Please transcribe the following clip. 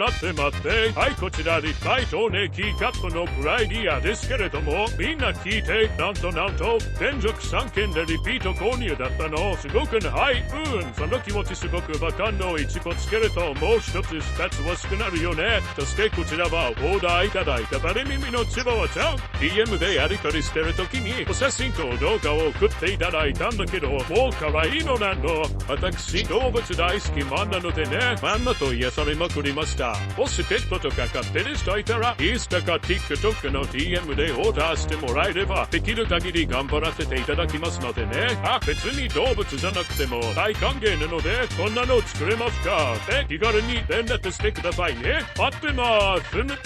待って。はい、こちら立体透明キーカットのプライディアですけれども、みんな聞いて、なんと、連続3件でリピート購入だったの。すごくない？その気持ちすごくわかんの。1個つけるともう1つ2つ欲しくなるよね。そしてこちらはオーダーいただいたバレ耳のチワワちゃん。DM でやり取りしてる時にお写真と動画を送っていただいたんだけど、もう可愛いのなの。私動物大好きマンなのでね、マンナと癒されまくりました。もしペットとか飼ってる人いたら、インスタか TikTok の DM でオーダーしてもらえれば、できる限り頑張らせていただきますのでね。別に動物じゃなくても大歓迎なので、こんなの作れますかって気軽に連絡してくださいね。待ってます。